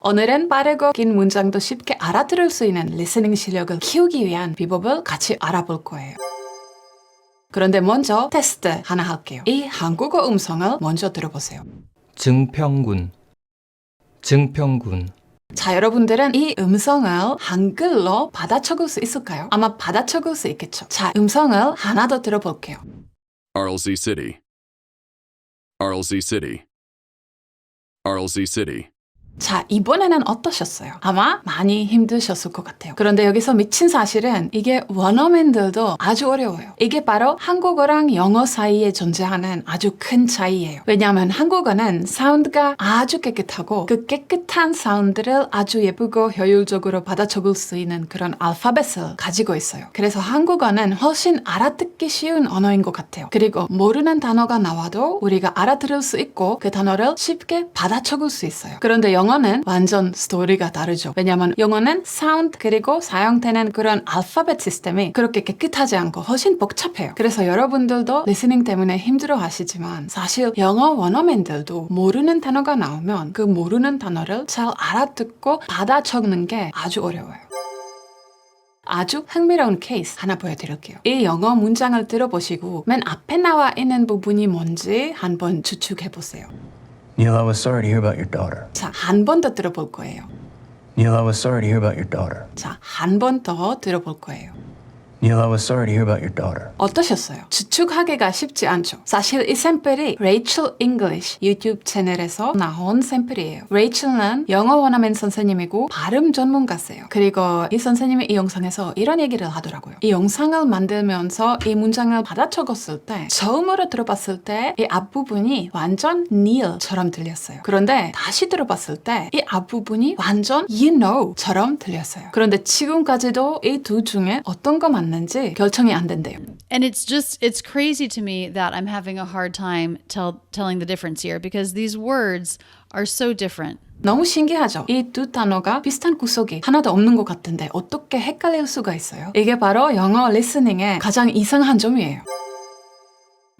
오늘은 빠르고 긴 문장도 쉽게 알아들을 수 있는 리스닝 실력을 키우기 위한 비법을 같이 알아볼 거예요. 그런데 먼저 테스트 하나 할게요. 이 한국어 음성을 먼저 들어보세요. 증평군, 증평군, 자, 여러분들은 이 음성을 한글로 받아 적을 수 있을까요? 아마 받아 적을 수 있겠죠. 자, 음성을 하나 더 들어볼게요. RLC City. RLC City. RLC City. 자, 이번에는 어떠셨어요? 아마 많이 힘드셨을 것 같아요. 그런데 여기서 미친 사실은 이게 원어민들도 아주 어려워요. 이게 바로 한국어랑 영어 사이에 존재하는 아주 큰 차이예요. 왜냐하면 한국어는 사운드가 아주 깨끗하고 그 깨끗한 사운드를 아주 예쁘고 효율적으로 받아 적을 수 있는 그런 알파벳을 가지고 있어요. 그래서 한국어는 훨씬 알아듣기 쉬운 언어인 것 같아요. 그리고 모르는 단어가 나와도 우리가 알아들을 수 있고 그 단어를 쉽게 받아 적을 수 있어요. 그런데 영어는 완전 스토리가 다르죠. 왜냐하면 영어는 사운드 그리고 사용되는 그런 알파벳 시스템이 그렇게 깨끗하지 않고 훨씬 복잡해요. 그래서 여러분들도 리스닝 때문에 힘들어 하시지만 사실 영어 원어민들도 모르는 단어가 나오면 그 모르는 단어를 잘 알아듣고 받아 적는 게 아주 어려워요. 아주 흥미로운 케이스 하나 보여드릴게요. 이 영어 문장을 들어보시고 맨 앞에 나와 있는 부분이 뭔지 한번 추측해보세요. Neil, I was sorry to hear about your daughter. 자, 한 번 더 들어볼 거예요. Neil, I was sorry to hear about your daughter. 자, 한 번 더 들어볼 거예요. Neil, I was sorry to hear about your daughter. 어떠셨어요? 추측하기가 쉽지 않죠. 사실 이 샘플이 Rachel English 유튜브 채널에서 나온 샘플이에요. 레이첼은 영어 원어민 선생님이고 발음 전문가세요. 그리고 이 선생님이 이 영상에서 이런 얘기를 하더라고요. 이 영상을 만들면서 이 문장을 받아 적었을 때 처음으로 들어봤을 때 이 앞부분이 완전 Neil처럼 들렸어요. 그런데 다시 들어봤을 때 이 앞부분이 완전 You know처럼 들렸어요. 그런데 지금까지도 이 두 중에 어떤 거 맞는지 결정이 안 된대요. And it's crazy to me that I'm having a hard time telling the difference here because these words are so different. 너무 신기하죠? 이 두 단어가 비슷한 구석이 하나도 없는 것 같은데 어떻게 헷갈릴 수가 있어요? 이게 바로 영어 리스닝의 가장 이상한 점이에요.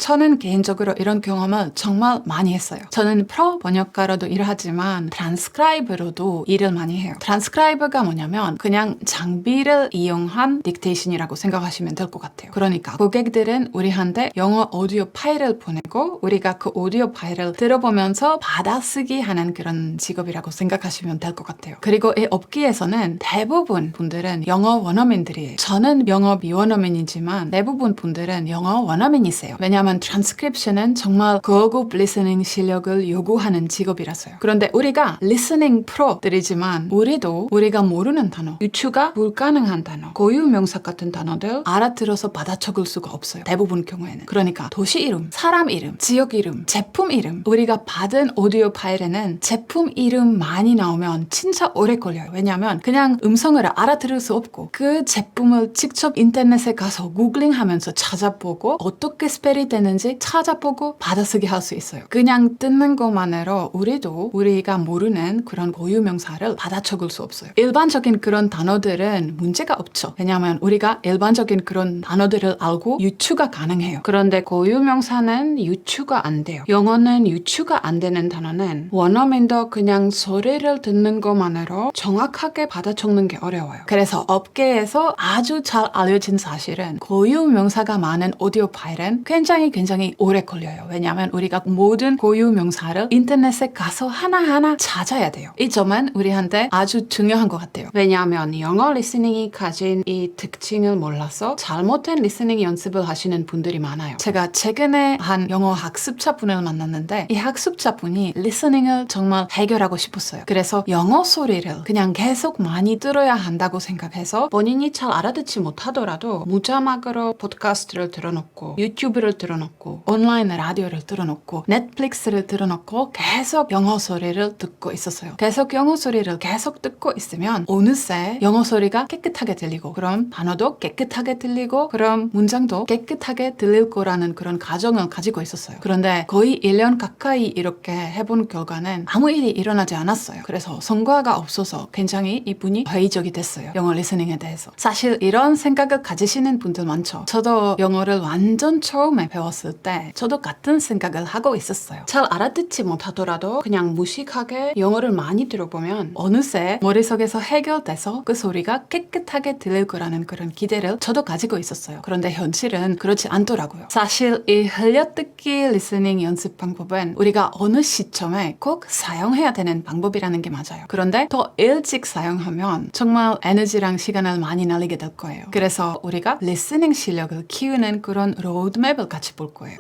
저는 개인적으로 이런 경험을 정말 많이 했어요. 저는 프로 번역가로도 일을 하지만 트랜스크라이버로도 일을 많이 해요. 트랜스크라이버가 뭐냐면 그냥 장비를 이용한 딕테이션이라고 생각하시면 될 것 같아요. 그러니까 고객들은 우리한테 영어 오디오 파일을 보내고 우리가 그 오디오 파일을 들어보면서 받아쓰기 하는 그런 직업이라고 생각하시면 될 것 같아요. 그리고 이 업계에서는 대부분 분들은 영어 원어민들이에요. 저는 영어 비원어민이지만 대부분 분들은 영어 원어민이세요. 왜냐하면 트랜스크립션은 정말 고급 리스닝 실력을 요구하는 직업이라서요. 그런데 우리가 리스닝 프로들이지만 우리도 우리가 모르는 단어, 유추가 불가능한 단어, 고유 명사 같은 단어들 알아들어서 받아 적을 수가 없어요. 대부분 경우에는. 그러니까 도시 이름, 사람 이름, 지역 이름, 제품 이름 우리가 받은 오디오 파일에는 제품 이름 많이 나오면 진짜 오래 걸려요. 왜냐하면 그냥 음성을 알아들을 수 없고 그 제품을 직접 인터넷에 가서 구글링하면서 찾아보고 어떻게 스펠이 되는지 찾아보고 받아쓰기 할 수 있어요. 그냥 듣는 것만으로 우리도 우리가 모르는 그런 고유 명사를 받아 적을 수 없어요. 일반적인 그런 단어들은 문제가 없죠. 왜냐하면 우리가 일반적인 그런 단어들을 알고 유추가 가능해요. 그런데 고유 명사는 유추가 안 돼요. 영어는 유추가 안 되는 단어는 원어민도 그냥 소리를 듣는 것만으로 정확하게 받아 적는 게 어려워요. 그래서 업계에서 아주 잘 알려진 사실은 고유 명사가 많은 오디오 파일은 굉장히 오래 걸려요. 왜냐하면 우리가 모든 고유 명사를 인터넷에 가서 하나하나 찾아야 돼요. 이 점은 우리한테 아주 중요한 것 같아요. 왜냐하면 영어 리스닝이 가진 이 특징을 몰라서 잘못된 리스닝 연습을 하시는 분들이 많아요. 제가 최근에 한 영어 학습자분을 만났는데 이 학습자분이 리스닝을 정말 해결하고 싶었어요. 그래서 영어 소리를 그냥 계속 많이 들어야 한다고 생각해서 본인이 잘 알아듣지 못하더라도 무자막으로 팟캐스트를 들어놓고 유튜브를 들어놓고 온라인 라디오를 들어놓고 넷플릭스를 들어놓고 계속 영어 소리를 듣고 있었어요. 계속 영어 소리를 계속 듣고 있으면 어느새 영어 소리가 깨끗하게 들리고 그럼 단어도 깨끗하게 들리고 그럼 문장도 깨끗하게 들릴 거라는 그런 가정을 가지고 있었어요. 그런데 거의 1년 가까이 이렇게 해본 결과는 아무 일이 일어나지 않았어요. 그래서 성과가 없어서 굉장히 이분이 회의적이 됐어요. 영어 리스닝에 대해서. 사실 이런 생각을 가지시는 분들 많죠. 저도 영어를 완전 처음에 배웠을 배웠을 때 저도 같은 생각을 하고 있었어요. 잘 알아듣지 못하더라도 그냥 무식하게 영어를 많이 들어보면 어느새 머릿속에서 해결돼서 그 소리가 깨끗하게 들릴 거라는 그런 기대를 저도 가지고 있었어요. 그런데 현실은 그렇지 않더라고요. 사실 이 흘려듣기 리스닝 연습 방법은 우리가 어느 시점에 꼭 사용해야 되는 방법이라는 게 맞아요. 그런데 더 일찍 사용하면 정말 에너지랑 시간을 많이 날리게 될 거예요. 그래서 우리가 리스닝 실력을 키우는 그런 로드맵을 같이 볼 거예요.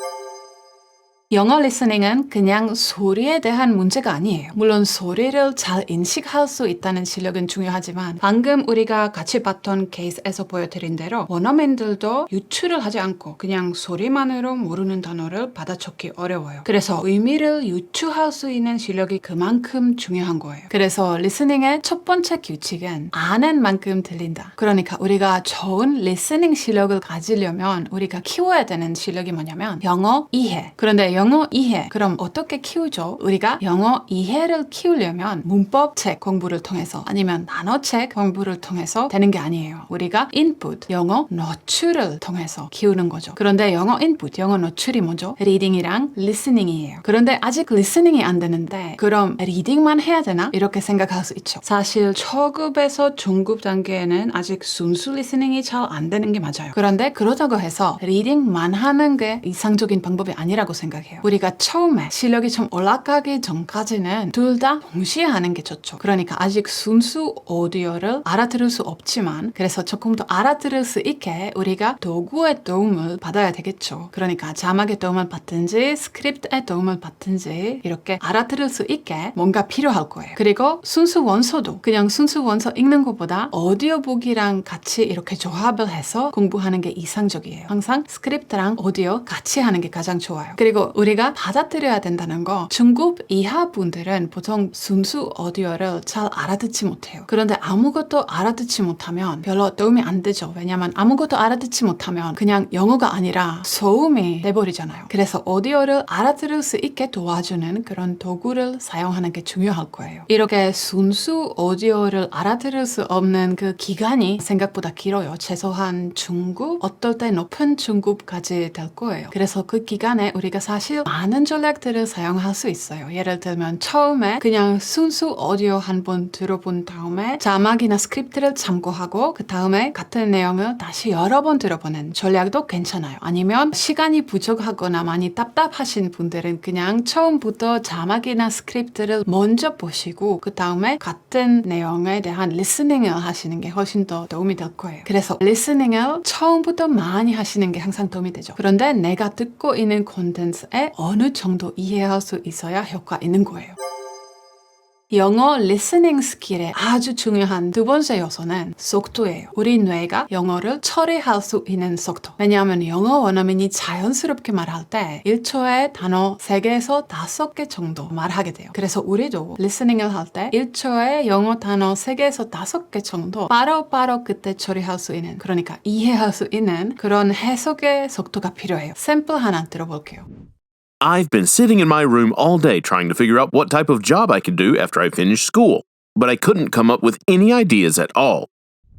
영어 리스닝은 그냥 소리에 대한 문제가 아니에요. 물론 소리를 잘 인식할 수 있다는 실력은 중요하지만 방금 우리가 같이 봤던 케이스에서 보여드린 대로 원어민들도 유추를 하지 않고 그냥 소리만으로 모르는 단어를 받아적기 어려워요. 그래서 의미를 유추할 수 있는 실력이 그만큼 중요한 거예요. 그래서 리스닝의 첫 번째 규칙은 아는 만큼 들린다. 그러니까 우리가 좋은 리스닝 실력을 가지려면 우리가 키워야 되는 실력이 뭐냐면 영어 이해. 그런데 영어 이해. 그럼 어떻게 키우죠? 우리가 영어 이해를 키우려면 문법 책 공부를 통해서 아니면 단어책 공부를 통해서 되는 게 아니에요. 우리가 인풋, 영어 노출을 통해서 키우는 거죠. 그런데 영어 인풋, 영어 노출이 뭐죠? 리딩이랑 리스닝이에요. 그런데 아직 리스닝이 안 되는데 그럼 리딩만 해야 되나? 이렇게 생각할 수 있죠. 사실 초급에서 중급 단계에는 아직 순수 리스닝이 잘 안 되는 게 맞아요. 그런데 그렇다고 해서 리딩만 하는 게 이상적인 방법이 아니라고 생각해요. 우리가 처음에 실력이 좀 올라가기 전까지는 둘 다 동시에 하는 게 좋죠. 그러니까 아직 순수 오디오를 알아들을 수 없지만 그래서 조금 더 알아들을 수 있게 우리가 도구의 도움을 받아야 되겠죠. 그러니까 자막의 도움을 받든지 스크립트의 도움을 받든지 이렇게 알아들을 수 있게 뭔가 필요할 거예요. 그리고 순수 원서도 그냥 순수 원서 읽는 것보다 오디오북이랑 같이 이렇게 조합을 해서 공부하는 게 이상적이에요. 항상 스크립트랑 오디오 같이 하는 게 가장 좋아요. 그리고 우리가 받아들여야 된다는 거 중급 이하 분들은 보통 순수 오디오를 잘 알아듣지 못해요. 그런데 아무것도 알아듣지 못하면 별로 도움이 안 되죠. 왜냐면 아무것도 알아듣지 못하면 그냥 영어가 아니라 소음이 돼버리잖아요. 그래서 오디오를 알아들을 수 있게 도와주는 그런 도구를 사용하는 게 중요할 거예요. 이렇게 순수 오디오를 알아들을 수 없는 그 기간이 생각보다 길어요. 최소한 중급, 어떨 때 높은 중급까지 될 거예요. 그래서 그 기간에 우리가 사실 많은 전략들을 사용할 수 있어요. 예를 들면 처음에 그냥 순수 오디오 한 번 들어본 다음에 자막이나 스크립트를 참고하고 그 다음에 같은 내용을 다시 여러 번 들어보는 전략도 괜찮아요. 아니면 시간이 부족하거나 많이 답답하신 분들은 그냥 처음부터 자막이나 스크립트를 먼저 보시고 그 다음에 같은 내용에 대한 리스닝을 하시는 게 훨씬 더 도움이 될 거예요. 그래서 리스닝을 처음부터 많이 하시는 게 항상 도움이 되죠. 그런데 내가 듣고 있는 콘텐츠에 어느 정도 이해할 수 있어야 효과 있는 거예요. 영어 리스닝 스킬의 아주 중요한 두 번째 요소는 속도예요. 우리 뇌가 영어를 처리할 수 있는 속도. 왜냐하면 영어 원어민이 자연스럽게 말할 때 1초에 단어 3개에서 5개 정도 말하게 돼요. 그래서 우리도 리스닝을 할 때 1초에 영어 단어 3개에서 5개 정도 바로바로 그때 처리할 수 있는, 그러니까 이해할 수 있는 그런 해석의 속도가 필요해요. 샘플 하나 들어볼게요. I've been sitting in my room all day trying to figure out what type of job I could do after I finished school, but I couldn't come up with any ideas at all.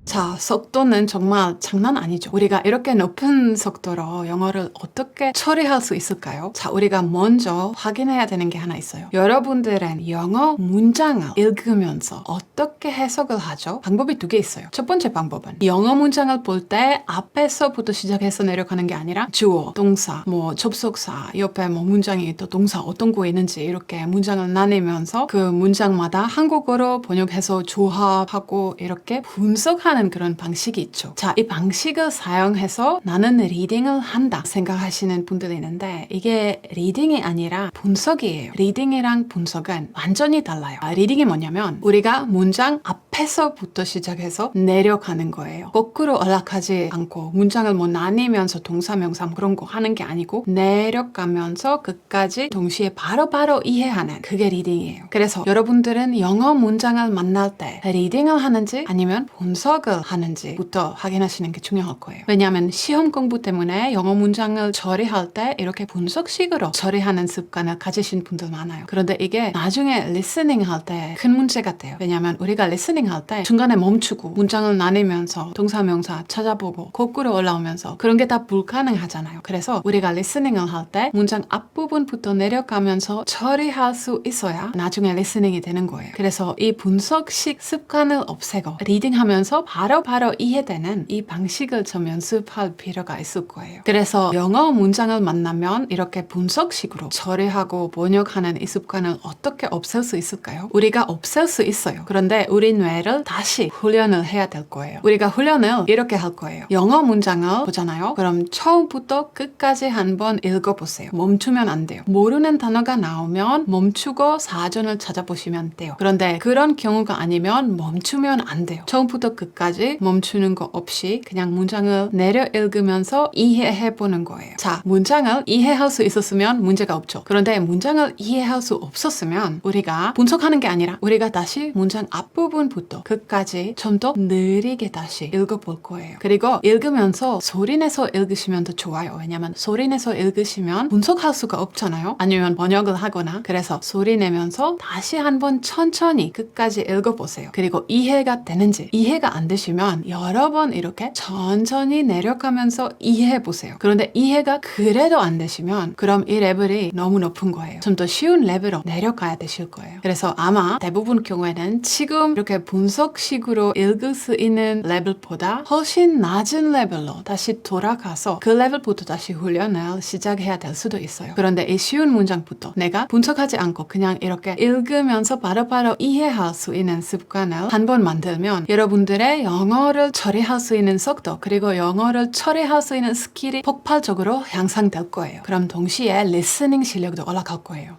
자, 속도는 정말 장난 아니죠. 우리가 이렇게 높은 속도로 영어를 어떻게 처리할 수 있을까요? 자, 우리가 먼저 확인해야 되는 게 하나 있어요. 여러분들은 영어 문장을 읽으면서 어떻게 해석을 하죠? 방법이 두 개 있어요. 첫 번째 방법은 영어 문장을 볼 때 앞에서부터 시작해서 내려가는 게 아니라 주어, 동사, 접속사, 옆에 문장이 또 동사 어떤 거 있는지 이렇게 문장을 나누면서 그 문장마다 한국어로 번역해서 조합하고 이렇게 분석하는 그런 방식이 있죠. 자, 이 방식을 사용해서 나는 리딩을 한다 생각하시는 분들이 있는데 이게 리딩이 아니라 분석이에요. 리딩이랑 분석은 완전히 달라요. 리딩이 뭐냐면 우리가 문장 앞에서부터 시작해서 내려가는 거예요. 거꾸로 올라가지 않고 문장을 나뉘면서 동사, 명사 그런 거 하는 게 아니고 내려가면서 끝까지 동시에 바로바로 이해하는 그게 리딩이에요. 그래서 여러분들은 영어 문장을 만날 때 리딩을 하는지 아니면 분석 분석을 하는지부터 확인하시는 게 중요할 거예요. 왜냐하면 시험 공부 때문에 영어 문장을 처리할 때 이렇게 분석식으로 처리하는 습관을 가지신 분들 많아요. 그런데 이게 나중에 리스닝 할 때 큰 문제가 돼요. 왜냐하면 우리가 리스닝 할 때 중간에 멈추고 문장을 나누면서 동사명사 찾아보고 거꾸로 올라오면서 그런 게 다 불가능하잖아요. 그래서 우리가 리스닝을 할 때 문장 앞부분부터 내려가면서 처리할 수 있어야 나중에 리스닝이 되는 거예요. 그래서 이 분석식 습관을 없애고 리딩하면서 바로 이해되는 이 방식을 좀 연습할 필요가 있을 거예요. 그래서 영어 문장을 만나면 이렇게 분석식으로 처리하고 번역하는 이 습관을 어떻게 없앨 수 있을까요? 우리가 없앨 수 있어요. 그런데 우리 뇌를 다시 훈련을 해야 될 거예요. 우리가 훈련을 이렇게 할 거예요. 영어 문장을 보잖아요. 그럼 처음부터 끝까지 한번 읽어보세요. 멈추면 안 돼요. 모르는 단어가 나오면 멈추고 사전을 찾아보시면 돼요. 그런데 그런 경우가 아니면 멈추면 안 돼요. 처음부터 끝까지 멈추는 거 없이 그냥 문장을 내려 읽으면서 이해해보는 거예요. 자, 문장을 이해할 수 있었으면 문제가 없죠. 그런데 문장을 이해할 수 없었으면 우리가 분석하는 게 아니라 우리가 다시 문장 앞부분부터 끝까지 좀 더 느리게 다시 읽어볼 거예요. 그리고 읽으면서 소리내서 읽으시면 더 좋아요. 왜냐면 소리내서 읽으시면 분석할 수가 없잖아요. 아니면 번역을 하거나. 그래서 소리내면서 다시 한번 천천히 끝까지 읽어보세요. 그리고 이해가 되는지, 이해가 안 되시면 여러 번 이렇게 천천히 내려가면서 이해해보세요. 그런데 이해가 그래도 안 되시면 그럼 이 레벨이 너무 높은 거예요. 좀 더 쉬운 레벨로 내려가야 되실 거예요. 그래서 아마 대부분 경우에는 지금 이렇게 분석식으로 읽을 수 있는 레벨보다 훨씬 낮은 레벨로 다시 돌아가서 그 레벨부터 다시 훈련을 시작해야 될 수도 있어요. 그런데 이 쉬운 문장부터 내가 분석하지 않고 그냥 이렇게 읽으면서 바로바로 이해할 수 있는 습관을 한번 만들면 여러분들의 영어를 처리할 수 있는 속도 그리고 영어를 처리할 수 있는 스킬이 폭발적으로 향상될 거예요. 그럼 동시에 리스닝 실력도 올라갈 거예요.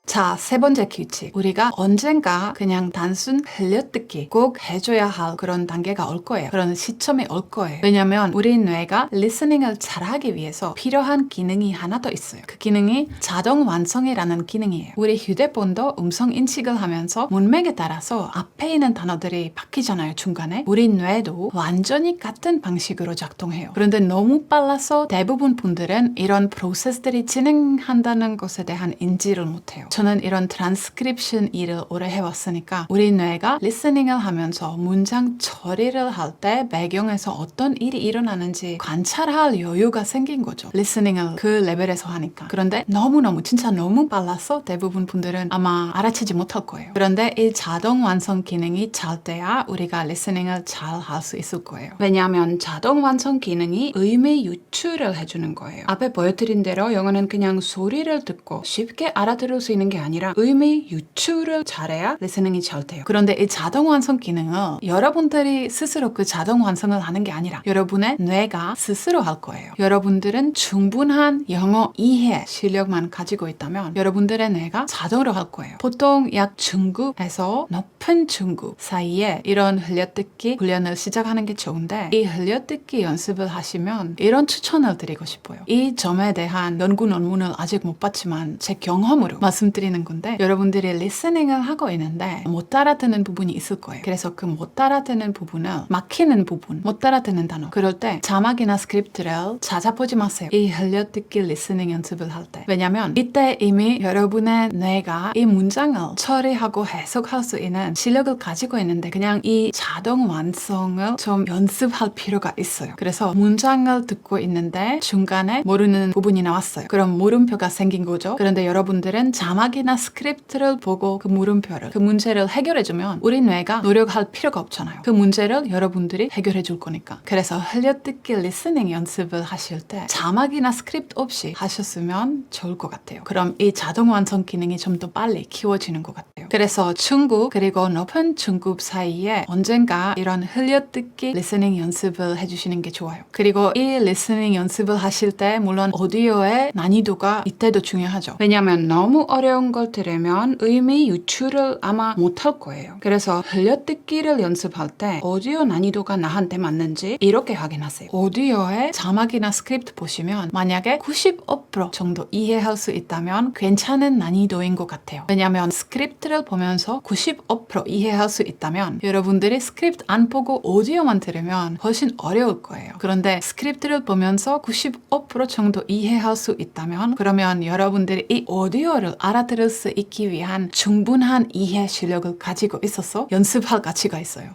자, 세 번째 규칙. 우리가 언젠가 그냥 단순 흘려듣기 꼭 해줘야 할 그런 단계가 올 거예요. 그런 시점이 올 거예요. 왜냐면 우리 뇌가 리스닝을 잘하기 위해서 필요한 기능이 하나 더 있어요. 그 기능이 자동 완성이라는 기능이에요. 우리 휴대폰도 음성 인식을 하면서 문맥에 따라서 앞에 있는 단어들이 바뀌잖아요, 중간에. 우리 뇌도 완전히 같은 방식으로 작동해요. 그런데 너무 빨라서 대부분 분들은 이런 프로세스들이 진행한다는 것에 대한 인지를 못해요. 저는 이런 트랜스크립션 일을 오래 해왔으니까 우리 뇌가 리스닝을 하면서 문장 처리를 할 때 배경에서 어떤 일이 일어나는지 관찰할 여유가 생긴 거죠. 리스닝을 그 레벨에서 하니까. 그런데 너무너무 진짜 너무 빨라서 대부분 분들은 아마 알아채지 못할 거예요. 그런데 이 자동 완성 기능이 잘 돼야 우리가 리스닝을 잘 할 수 있을 거예요. 왜냐하면 자동 완성 기능이 의미 유추를 해주는 거예요. 앞에 보여드린 대로 영어는 그냥 소리를 듣고 쉽게 알아들을 수 있는 게 아니라 의미 유추를 잘해야 리스닝이 잘 돼요. 그런데 이 자동 완성 기능을 여러분들이 스스로 그 자동 완성을 하는 게 아니라 여러분의 뇌가 스스로 할 거예요. 여러분들은 충분한 영어 이해 실력만 가지고 있다면 여러분들의 뇌가 자동으로 할 거예요. 보통 약 중급에서 높은 중급 사이에 이런 흘려듣기 훈련을 시작하는 게 좋은데 이 흘려듣기 연습을 하시면 이런 추천을 드리고 싶어요. 이 점에 대한 연구 논문을 아직 못 봤지만 제 경험으로 말씀드리는 건데 여러분들이 리스닝을 하고 있는데 못 알아듣는 부분이 있을 거예요. 그래서 그 못 알아듣는 부분을 막히는 부분, 못 알아듣는 단어 그럴 때 자막이나 스크립트를 찾아보지 마세요. 이 흘려듣기 리스닝 연습을 할 때. 왜냐면 이때 이미 여러분의 뇌가 이 문장을 처리하고 해석할 수 있는 실력을 가지고 있는데 그냥 이 자동 완성을 좀 연습할 필요가 있어요. 그래서 문장을 듣고 있는데 중간에 모르는 부분이 나왔어요. 그럼 물음표가 생긴 거죠. 그런데 여러분들은 자막이나 스크립트를 보고 그 물음표를, 그 문제를 해결해주면 우리 뇌가 노력할 필요가 없잖아요. 그 문제를 여러분들이 해결해 줄 거니까. 그래서 흘려듣기 리스닝 연습을 하실 때 자막이나 스크립트 없이 하셨으면 좋을 것 같아요. 그럼 이 자동 완성 기능이 좀 더 빨리 키워지는 것 같아요. 그래서 중급 그리고 높은 중급 사이에 언젠가 이런 흘려듣기 리스닝 연습을 해주시는 게 좋아요. 그리고 이 리스닝 연습을 하실 때 물론 오디오의 난이도가 이때도 중요하죠. 왜냐하면 너무 어려운 어려운 걸 들으면 의미 유추를 아마 못할 거예요. 그래서 흘려듣기를 연습할 때 오디오 난이도가 나한테 맞는지 이렇게 확인하세요. 오디오의 자막이나 스크립트 보시면 만약에 95% 정도 이해할 수 있다면 괜찮은 난이도인 것 같아요. 왜냐하면 스크립트를 보면서 95% 이해할 수 있다면 여러분들이 스크립트 안 보고 오디오만 들으면 훨씬 어려울 거예요. 그런데 스크립트를 보면서 95% 정도 이해할 수 있다면 그러면 여러분들이 이 오디오를 알아들을 수 있기 위한 충분한 이해 실력을 가지고 있어서 연습할 가치가 있어요.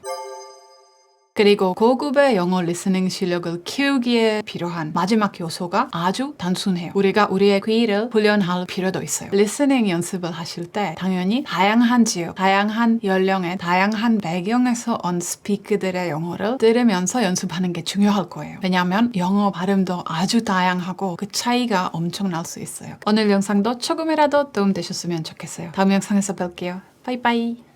그리고 고급의 영어 리스닝 실력을 키우기에 필요한 마지막 요소가 아주 단순해요. 우리가 우리의 귀를 훈련할 필요도 있어요. 리스닝 연습을 하실 때 당연히 다양한 지역, 다양한 연령의, 다양한 배경에서 온 스피커들의 영어를 들으면서 연습하는 게 중요할 거예요. 왜냐하면 영어 발음도 아주 다양하고 그 차이가 엄청날 수 있어요. 오늘 영상도 조금이라도 도움되셨으면 좋겠어요. 다음 영상에서 뵐게요. 바이바이.